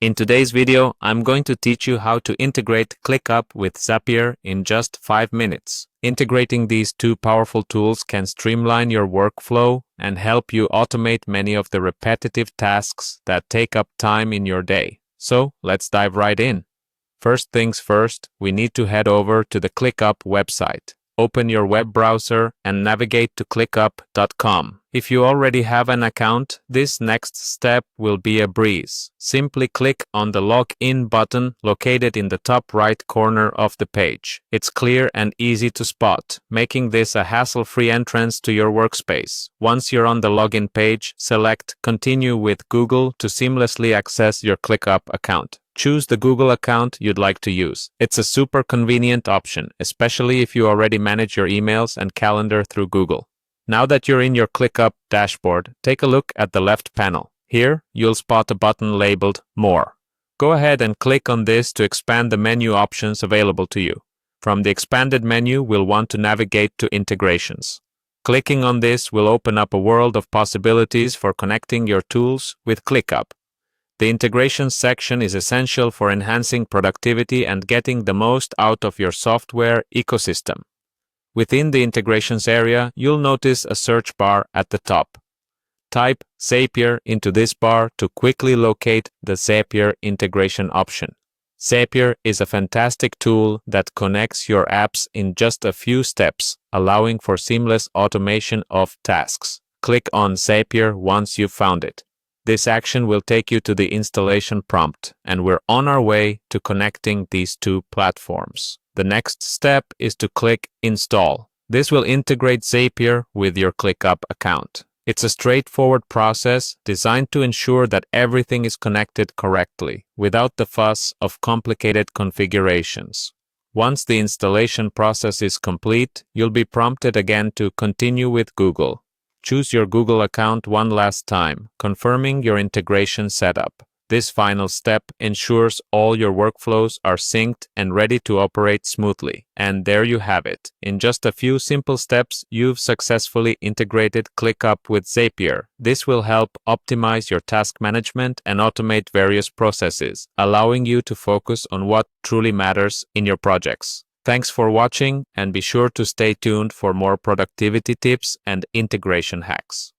In today's video, I'm going to teach you how to integrate Clickup with Zapier in just 5 minutes. Integrating these two powerful tools can streamline your workflow and help you automate many of the repetitive tasks that take up time in your day. So, let's dive right in. First things first, we need to head over to the Clickup website. Open your web browser and navigate to clickup.com. If you already have an account, this next step will be a breeze. Simply click on the Login button located in the top right corner of the page. It's clear and easy to spot, making this a hassle-free entrance to your workspace. Once you're on the login page, select Continue with Google to seamlessly access your Clickup account. Choose the Google account you'd like to use. It's a super convenient option, especially if you already manage your emails and calendar through Google. Now that you're in your Clickup dashboard, take a look at the left panel. Here, you'll spot a button labeled More. Go ahead and click on this to expand the menu options available to you. From the expanded menu, we'll want to navigate to Integrations. Clicking on this will open up a world of possibilities for connecting your tools with Clickup. The integrations section is essential for enhancing productivity and getting the most out of your software ecosystem. Within the integrations area, you'll notice a search bar at the top. Type Zapier into this bar to quickly locate the Zapier integration option. Zapier is a fantastic tool that connects your apps in just a few steps, allowing for seamless automation of tasks. Click on Zapier once you've found it. This action will take you to the installation prompt, and we're on our way to connecting these two platforms. The next step is to click Install. This will integrate Zapier with your Clickup account. It's a straightforward process designed to ensure that everything is connected correctly, without the fuss of complicated configurations. Once the installation process is complete, you'll be prompted again to continue with Google. Choose your Google account one last time, confirming your integration setup. This final step ensures all your workflows are synced and ready to operate smoothly. And there you have it. In just a few simple steps, you've successfully integrated Clickup with Zapier. This will help optimize your task management and automate various processes, allowing you to focus on what truly matters in your projects. Thanks for watching, and be sure to stay tuned for more productivity tips and integration hacks.